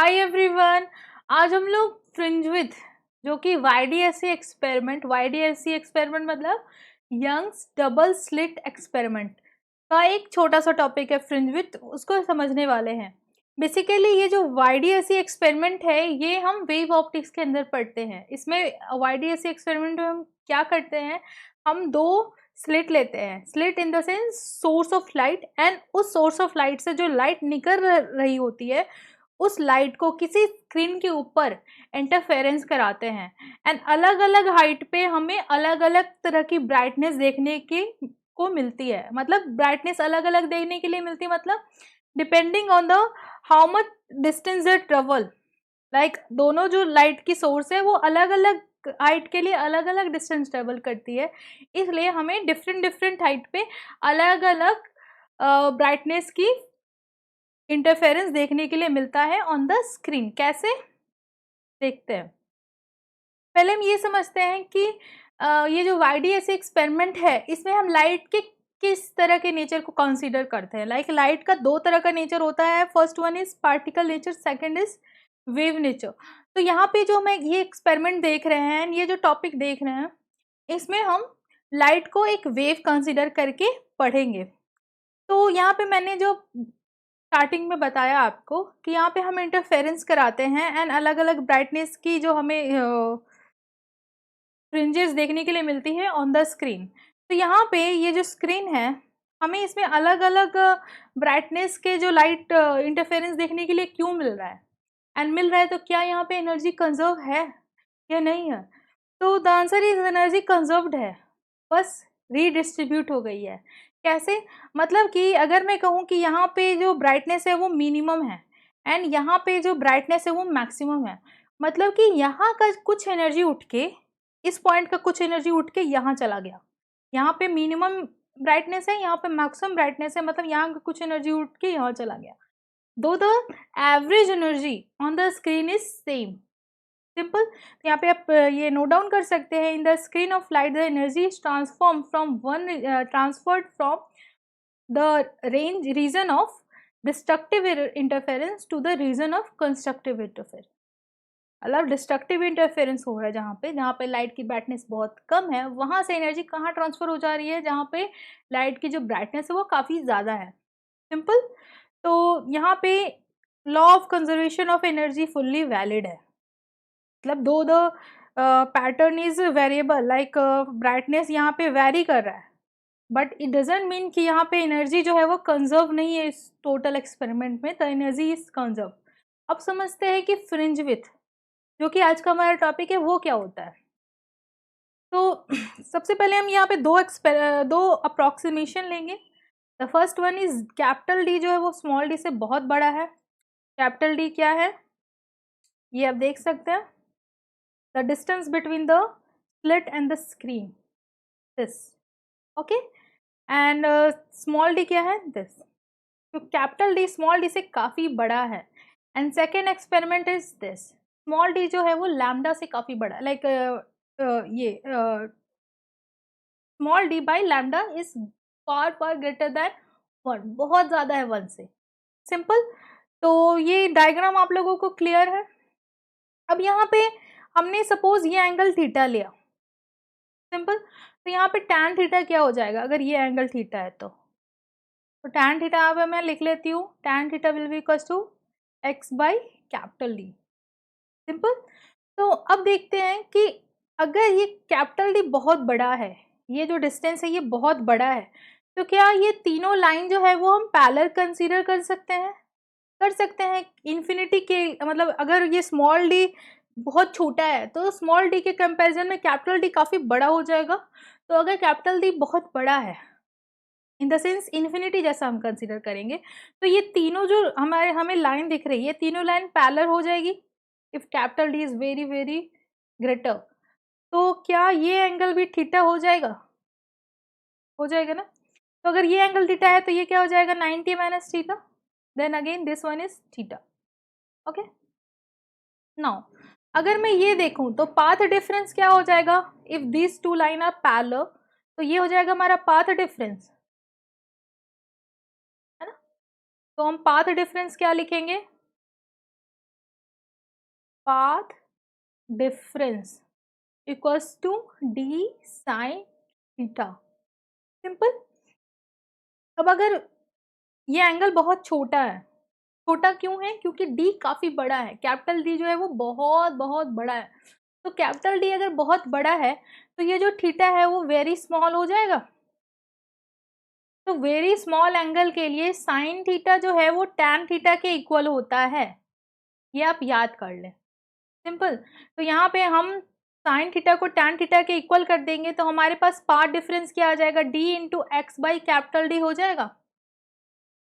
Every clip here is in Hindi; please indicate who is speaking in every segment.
Speaker 1: Hi everyone. आज हम लोग फ्रिंज विथ जो कि वाईडीएससी एक्सपेरिमेंट मतलब यंग्स डबल स्लिट एक्सपेरिमेंट का एक छोटा सा टॉपिक है। फ्रिंज विथ उसको समझने वाले हैं। बेसिकली ये जो वाईडीएससी एक्सपेरिमेंट है ये हम वेव ऑप्टिक्स के अंदर पढ़ते हैं। इसमें वाईडीएससी एक्सपेरिमेंट में हम क्या करते हैं, हम दो स्लिट लेते हैं। Slit in the sense source of light, and उस सोर्स ऑफ लाइट से जो लाइट निकल रही होती है उस लाइट को किसी स्क्रीन के ऊपर इंटरफेरेंस कराते हैं। एंड अलग अलग हाइट पे हमें अलग अलग तरह की ब्राइटनेस देखने की को मिलती है। मतलब ब्राइटनेस अलग अलग देखने के लिए मिलती है, मतलब depending on the how much distance they travel. Like दोनों जो लाइट की सोर्स है वो अलग अलग हाइट के लिए अलग अलग डिस्टेंस ट्रेवल करती है, इसलिए हमें डिफरेंट डिफरेंट हाइट पे अलग अलग ब्राइटनेस की इंटरफेरेंस देखने के लिए मिलता है ऑन द स्क्रीन। कैसे देखते हैं, पहले हम ये समझते हैं कि ये जो वाईडीएससी एक्सपेरिमेंट है इसमें हम लाइट के किस तरह के नेचर को कंसीडर करते हैं। लाइक लाइट का दो तरह का नेचर होता है। First one is particle nature, second is wave nature. तो यहाँ पे जो हम ये एक्सपेरिमेंट देख रहे हैं, ये जो टॉपिक देख रहे हैं, इसमें हम लाइट को एक वेव कंसीडर करके पढ़ेंगे। तो यहाँ पे मैंने जो स्टार्टिंग में बताया आपको कि यहाँ पे हम इंटरफेरेंस कराते हैं एंड अलग अलग ब्राइटनेस की जो हमें फ्रिंजेस देखने के लिए मिलती है ऑन द स्क्रीन। तो यहाँ पे ये जो स्क्रीन है हमें इसमें अलग अलग ब्राइटनेस के जो लाइट इंटरफेरेंस देखने के लिए क्यों मिल रहा है, एंड मिल रहा है तो क्या यहाँ पे एनर्जी कंजर्व है या नहीं है। तो the answer is energy conserved है, बस रीडिस्ट्रीब्यूट हो गई है। कैसे, मतलब कि अगर मैं कहूँ कि यहाँ पे जो ब्राइटनेस है वो मिनिमम है एंड यहाँ पे जो ब्राइटनेस है वो मैक्सिमम है, मतलब कि यहाँ का कुछ एनर्जी उठ के, इस पॉइंट का कुछ एनर्जी उठ के यहाँ चला गया। यहाँ पे मिनिमम ब्राइटनेस है, यहाँ पे मैक्सिमम ब्राइटनेस है, मतलब यहाँ का कुछ एनर्जी उठ के यहाँ चला गया। दो the average energy on the screen is same. Simple. तो यहाँ पे आप ये नोट डाउन कर सकते हैं, in the screen of light the energy is transform from one transferred from the range region of destructive interference to the region of constructive interference. मतलब डिस्ट्रक्टिव इंटरफेरेंस हो रहा है जहाँ पे लाइट की ब्राइटनेस बहुत कम है, वहाँ से एनर्जी कहाँ ट्रांसफर हो जा रही है जहाँ पे लाइट की जो ब्राइटनेस है वो काफ़ी ज़्यादा है। सिंपल। तो यहाँ पे law of conservation of energy fully valid है। मतलब दो the pattern is variable, like brightness यहाँ पे वेरी कर रहा है, बट इट डजेंट मीन कि यहाँ पे एनर्जी जो है वो कंजर्व नहीं है। इस टोटल एक्सपेरिमेंट में द एनर्जी इज कंजर्व। अब समझते हैं कि फ्रिंज विथ जो कि आज का हमारा टॉपिक है वो क्या होता है। तो सबसे पहले हम यहाँ पे दो अप्रोक्सीमेशन लेंगे। The first one is capital D जो है वो स्मॉल डी से बहुत बड़ा है। कैपिटल डी क्या है ये आप देख सकते हैं, the distance between the slit and the screen, this. Okay. And small D क्या है, दिस। तो कैपिटल डी स्मॉल डी से काफ़ी बड़ा है। And second experiment is this, small D जो है वो लैम्डा से काफ़ी बड़ा, लाइक ये small D by lambda is far far greater than one, बहुत ज़्यादा है वन से। सिंपल। तो ये डायग्राम आप लोगों को क्लियर है। अब यहाँ पे हमने सपोज ये एंगल थीटा लिया। सिंपल। तो यहाँ पे टैन थीटा क्या हो जाएगा अगर ये एंगल थीटा है तो टैन थीटा यहाँ पे मैं लिख लेती हूँ, tan theta will be equals to X by capital D. Simple. तो अब देखते हैं कि अगर ये कैपिटल डी बहुत बड़ा है, ये जो डिस्टेंस है ये बहुत बड़ा है, तो क्या ये तीनों लाइन जो है वो हम पैरेलल कंसीडर कर सकते हैं। कर सकते हैं इन्फिनिटी के, मतलब अगर ये स्मॉल डी बहुत छोटा है तो स्मॉल डी के कंपैरिजन में कैपिटल डी काफ़ी बड़ा हो जाएगा। तो अगर कैपिटल डी बहुत बड़ा है इन द सेंस इन्फिनिटी जैसा हम कंसीडर करेंगे, तो ये तीनों जो हमें लाइन दिख रही है तीनों लाइन पैरेलल हो जाएगी if capital D is very very greater. तो क्या ये एंगल भी थीटा हो जाएगा, हो जाएगा ना। तो अगर ये एंगल थीटा है तो ये क्या हो जाएगा 90 minus theta, then again this one is theta. Okay. Now अगर मैं ये देखूं तो पाथ डिफरेंस क्या हो जाएगा, if this two line are parallel तो ये हो जाएगा हमारा पाथ डिफरेंस, है ना। तो हम पाथ डिफरेंस क्या लिखेंगे, path difference equals to D sine theta. Simple. अब अगर ये एंगल बहुत छोटा है, छोटा क्यों है? क्योंकि डी काफी बड़ा है, कैपिटल डी जो है वो बहुत बहुत बड़ा है। तो कैपिटल डी अगर बहुत बड़ा है तो ये जो थीटा है वो वेरी स्मॉल हो जाएगा। तो वेरी स्मॉल एंगल के लिए साइन थीटा जो है वो टैन थीटा के इक्वल होता है, ये आप याद कर लें। सिंपल। तो यहाँ पे हम साइन थीटा को टैन थीटा के इक्वल कर देंगे तो हमारे पास पाथ डिफरेंस क्या आ जाएगा? D into x by capital D हो जाएगा।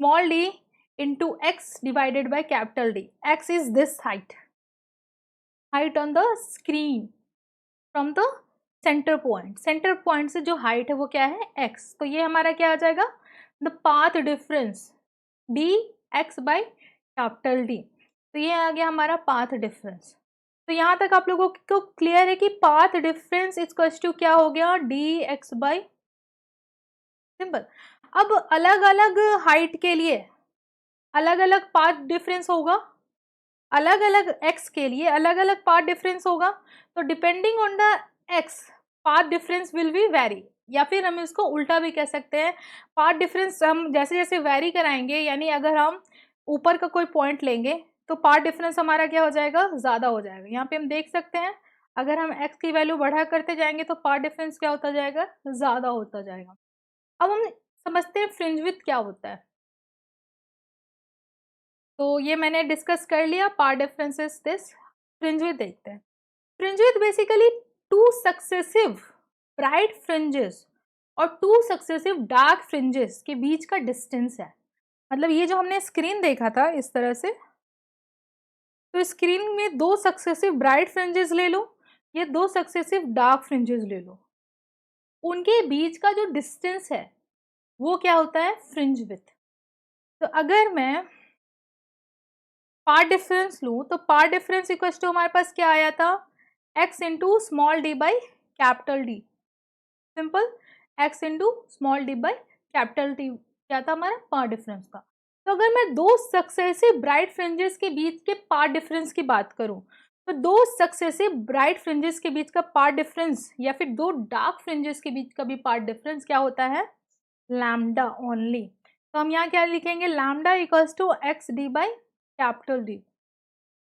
Speaker 1: Small D into x divided by capital D. X is this height on the screen from the centre point. Centre point से जो हाइट है वो क्या है? एक्स। तो ये हमारा क्या आ जाएगा? The path difference D x by capital D. तो ये आ गया हमारा पाथ डिफरेंस। तो यहाँ तक आप लोगों को क्लियर है कि पाथ डिफरेंस इक्वल्स टू क्या हो गया? D x by. सिंपल। अब अलग अलग हाइट के लिए अलग अलग पाथ डिफरेंस होगा, अलग अलग एक्स के लिए अलग अलग पाथ डिफरेंस होगा। तो depending on the x path difference will be very, या फिर हम इसको उल्टा भी कह सकते हैं। पाथ डिफरेंस हम जैसे जैसे वेरी कराएंगे, यानी अगर हम ऊपर का कोई पॉइंट लेंगे तो पाथ डिफरेंस हमारा क्या हो जाएगा? ज़्यादा हो जाएगा। यहाँ पे हम देख सकते हैं अगर हम एक्स की वैल्यू बढ़ा करते जाएंगे तो पाथ डिफरेंस क्या होता जाएगा? ज़्यादा होता जाएगा। अब हम समझते हैं फ्रिंज विड्थ क्या होता है। तो ये मैंने डिस्कस कर लिया, path differences this. Fringe width देखते हैं। Fringe width basically two successive bright fringes और टू सक्सेसिव डार्क फ्रिंजेस के बीच का डिस्टेंस है। मतलब ये जो हमने स्क्रीन देखा था इस तरह से, तो स्क्रीन में दो सक्सेसिव ब्राइट फ्रिंजेस ले लो, ये दो सक्सेसिव डार्क फ्रिंजेस ले लो, उनके बीच का जो डिस्टेंस है वो क्या होता है? Fringe width. तो अगर मैं पाथ डिफरेंस लूँ तो पाथ डिफरेंस इक्वल टू हमारे पास क्या आया था? X into small D by capital D. Simple. X into small D by capital D क्या था हमारा? पाथ डिफरेंस का। तो अगर मैं दो सक्सेसिव ब्राइट फ्रिंजेस के बीच के पाथ डिफरेंस की बात करूं तो दो सक्सेसिव ब्राइट फ्रिंजेस के बीच का पाथ डिफरेंस या फिर दो डार्क फ्रिंजेस के बीच का भी पाथ डिफरेंस क्या होता है? Lambda only. तो हम यहाँ क्या लिखेंगे? Lambda equals to X D by capital D.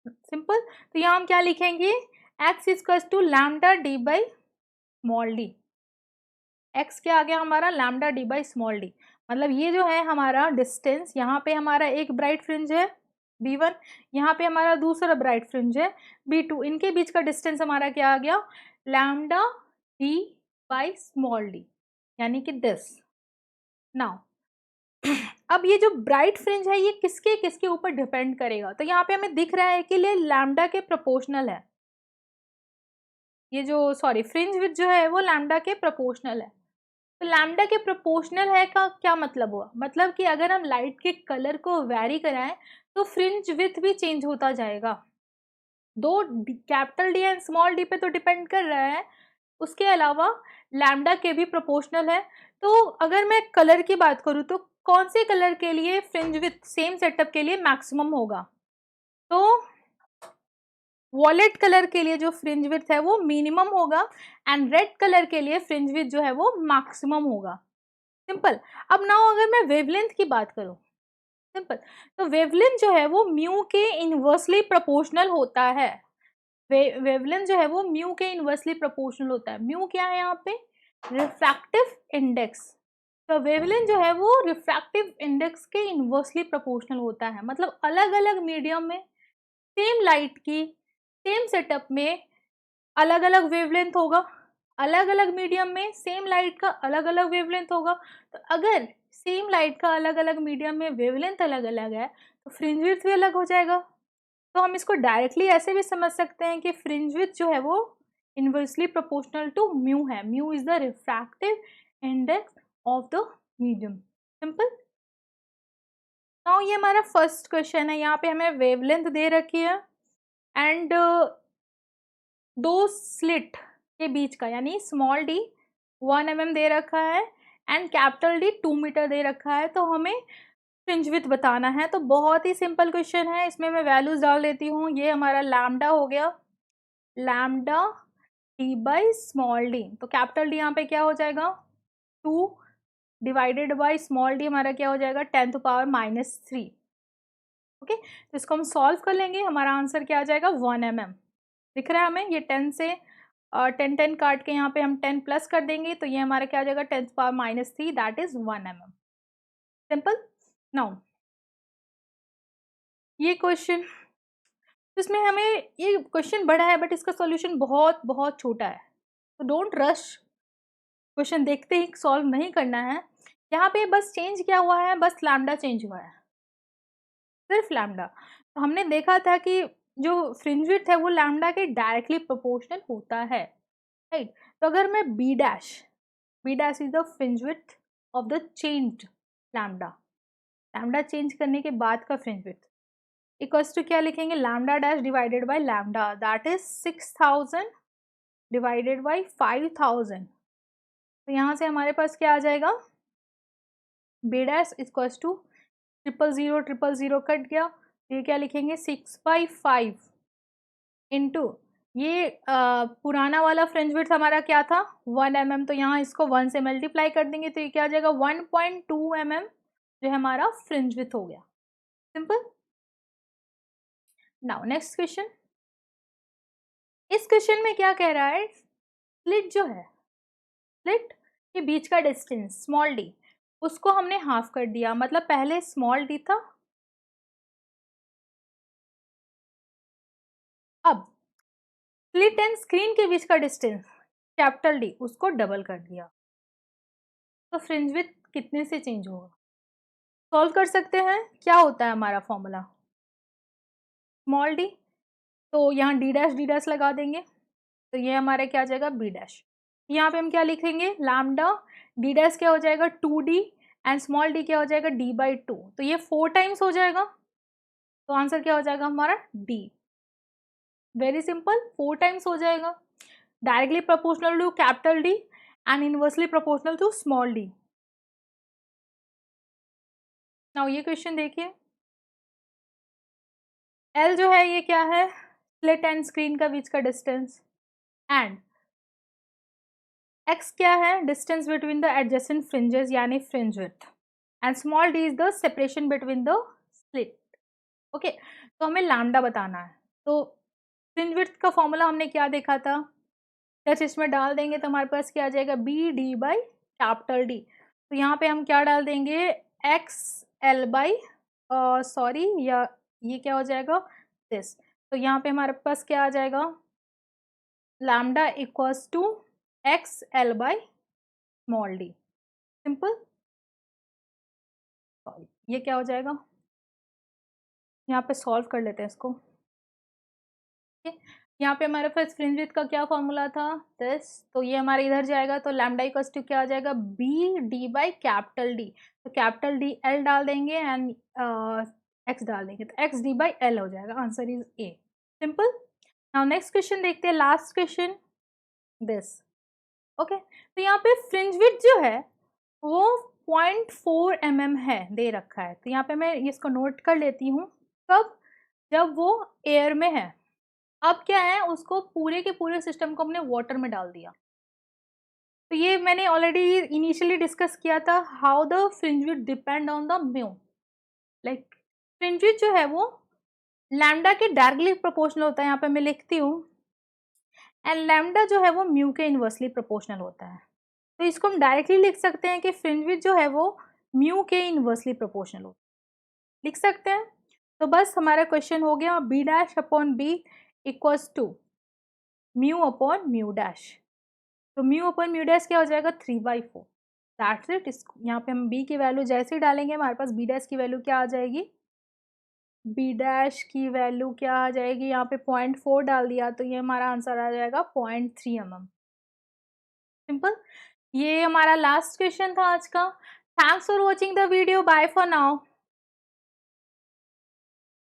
Speaker 1: Simple. तो यहाँ हम क्या लिखेंगे? X equals to lambda D by small D. X क्या आ गया हमारा? Lambda D by small D. मतलब ये जो है हमारा डिस्टेंस, यहाँ पे हमारा एक ब्राइट फ्रिंज है B1, यहाँ पे हमारा दूसरा ब्राइट फ्रिंज है B2, इनके बीच का डिस्टेंस हमारा क्या आ गया? Lambda D by small D, यानी कि दिस। नाउ अब ये जो ब्राइट फ्रिंज है ये किसके किसके ऊपर डिपेंड करेगा? तो यहाँ पे हमें दिख रहा है कि ये लैम्डा के प्रोपोर्शनल है। ये जो फ्रिंज विड्थ जो है वो लैम्डा के प्रोपोर्शनल है। तो लैम्डा के प्रोपोर्शनल है का क्या मतलब हुआ? मतलब कि अगर हम लाइट के कलर को वेरी कराएं तो फ्रिंज विड्थ भी चेंज होता जाएगा। दो capital D and small D पे तो डिपेंड कर रहा है, उसके अलावा लैम्डा के भी प्रोपोर्शनल है। तो अगर मैं कलर की बात करूँ तो कौन से कलर के लिए फ्रिंज विड्थ सेम सेटअप के लिए मैक्सिमम होगा? तो वॉलेट कलर के लिए जो फ्रिंज विड्थ है वो मिनिमम होगा एंड रेड कलर के लिए फ्रिंज विड्थ जो है वो मैक्सिमम होगा। सिंपल। अब नाउ अगर मैं वेवलेंथ की बात करूं, सिंपल, तो वेवलेंथ जो है वो म्यू के इनवर्सली प्रोपोर्शनल होता है। वेवलेंथ जो है वो म्यू के इनवर्सली प्रोपोर्शनल होता है। म्यू क्या है यहाँ पे? Refractive index. तो वेवलेंथ जो है वो रिफ्रैक्टिव इंडेक्स के इनवर्सली प्रोपोर्शनल होता है। मतलब अलग अलग मीडियम में सेम लाइट की सेम सेटअप में अलग अलग वेवलेंथ होगा, अलग अलग मीडियम में सेम लाइट का अलग अलग वेवलेंथ होगा। तो अगर सेम लाइट का अलग अलग मीडियम में वेवलेंथ अलग अलग है तो फ्रिंज विड्थ भी अलग हो जाएगा। तो हम इसको डायरेक्टली ऐसे भी समझ सकते हैं कि फ्रिंज विड्थ जो है वो इनवर्सली प्रोपोर्शनल टू म्यू है। Mu is the refractive index of the medium. Simple. Now ये हमारा फर्स्ट क्वेश्चन है। यहाँ पे हमें वेवलेंथ दे रखी है एंड दो स्लिट के बीच का, यानी स्मॉल डी 1 mm दे रखा है एंड कैपिटल डी 2 मीटर दे रखा है। तो हमें फ्रिंज विड्थ बताना है। तो बहुत ही सिंपल क्वेश्चन है, इसमें मैं वैल्यूज डाल देती हूँ। ये हमारा लैम्डा हो गया, lambda D by small D. तो कैपिटल डी यहाँ पे क्या हो जाएगा 2 डिवाइडेड बाई स्मॉल डी हमारा क्या हो जाएगा 10⁻³ ओके। तो इसको हम सॉल्व कर लेंगे, हमारा आंसर क्या आ जाएगा 1 mm। दिख रहा है हमें, ये 10 से 10 काट के यहाँ पे हम 10 प्लस कर देंगे, तो ये हमारा क्या आ जाएगा 10⁻³ that is 1 mm। Simple. Now ये क्वेश्चन, इसमें हमें ये क्वेश्चन बड़ा है बट इसका सॉल्यूशन बहुत बहुत छोटा है, तो डोंट रश, क्वेश्चन देखते ही सॉल्व नहीं करना है। यहाँ पे बस चेंज क्या हुआ है, बस लैम्डा चेंज हुआ है, सिर्फ लैम्डा। तो हमने देखा था कि जो फ्रिंज विड्थ है वो लैम्डा के डायरेक्टली प्रोपोर्शनल होता है, राइट। तो अगर मैं B dash is the fringe width of the changed lambda, lambda change करने के बाद का फ्रिंज विड्थ इक्वल्स टू क्या लिखेंगे lambda dash divided by lambda that is 6000 divided by 5000। तो यहाँ से हमारे पास क्या आ जाएगा B dash equals to 000 cut गया, तो ये क्या लिखेंगे 6/5 इंटू ये पुराना वाला फ्रिंज विड्थ हमारा क्या था 1 mm, तो यहाँ इसको 1 से मल्टीप्लाई कर देंगे तो ये क्या आ जाएगा 1.2 mm जो हमारा फ्रिंज विड्थ हो गया। सिंपल। नाउ नेक्स्ट क्वेश्चन, इस क्वेश्चन में क्या कह रहा है स्लिट जो है, स्लिट के बीच का डिस्टेंस स्मॉल डी उसको हमने हाफ कर दिया, मतलब पहले स्मॉल डी था, अब स्लिट एंड स्क्रीन के बीच का डिस्टेंस कैपिटल डी उसको डबल कर दिया, तो फ्रिंज विड्थ कितने से चेंज होगा। सॉल्व कर सकते हैं, क्या होता है हमारा फॉर्मूला स्मॉल डी, तो यहाँ डी डैश लगा देंगे, तो ये हमारा क्या आ जाएगा बी डैश। यहाँ पे हम क्या लिखेंगे लैम्डा डी डैश क्या हो जाएगा 2d एंड स्मॉल डी क्या हो जाएगा d/2, तो ये 4 टाइम्स हो जाएगा, तो आंसर क्या हो जाएगा हमारा डी। वेरी सिंपल, 4 टाइम्स हो जाएगा, directly proportional to capital D and inversely proportional to small D. Now ये क्वेश्चन देखिए, एल जो है ये क्या है स्लिट एंड स्क्रीन का बीच का डिस्टेंस, एंड एक्स क्या है distance between the adjacent fringes यानी fringe width, and small d is the separation between the slit okay. तो हमें लैम्डा बताना है, तो फ्रिंज विड्थ का फॉर्मूला हमने क्या देखा था, जस्ट इसमें डाल देंगे तो हमारे पास क्या आ जाएगा B D by capital D, तो यहाँ पे हम क्या डाल देंगे एक्स एल बाई सॉरी या ये क्या हो जाएगा दिस, तो यहाँ पे हमारे पास क्या आ जाएगा lambda equals to X L by small D. Simple, sorry ये क्या हो जाएगा, यहाँ पे सॉल्व कर लेते हैं इसको। यहाँ पे हमारे पास फ्रिंज विड्थ का क्या फॉर्मूला था दिस, तो ये हमारे इधर जाएगा, तो लैम्डा इक्वल्स टू क्या आ जाएगा B D by capital D, तो कैपिटल डी एल डाल देंगे एंड एक्स डाल देंगे, तो एक्स डी बाई एल हो जाएगा, answer is a. Simple. Now next question देखते हैं, लास्ट क्वेश्चन दिस ओके। तो यहाँ पे फ्रिंज विड्थ जो है वो 0.4 mm है दे रखा है, तो यहाँ पे मैं इसको नोट कर लेती हूँ, कब जब वो एयर में है। अब क्या है उसको पूरे के पूरे सिस्टम को हमने वाटर में डाल दिया, तो ये मैंने ऑलरेडी इनिशियली डिस्कस किया था how the fringe width depend on the mu, like fringe width जो है वो लैम्डा के डायरेक्टली प्रोपोर्शनल होता है, यहाँ पे मैं लिखती हूँ, एंड लैम्डा जो है वो म्यू के इनवर्सली प्रोपोर्शनल होता है, तो इसको हम डायरेक्टली लिख सकते हैं कि फ्रिंज विड्थ जो है वो म्यू के इनवर्सली प्रोपोर्शनल होता है, लिख सकते हैं। तो बस हमारा क्वेश्चन हो गया B dash upon B equals to mu upon mu dash, तो म्यू अपॉन म्यू डैश क्या हो जाएगा 3/4 दैट्स इट। यहाँ पे हम बी की वैल्यू जैसे ही डालेंगे हमारे पास बी डैश की वैल्यू क्या आ जाएगी, बी डैश की वैल्यू क्या आ जाएगी, यहाँ पे 0.4 डाल दिया तो ये हमारा आंसर आ जाएगा 0.3 mm। सिंपल, ये हमारा लास्ट क्वेश्चन था आज का। Thanks for watching the video, bye for now.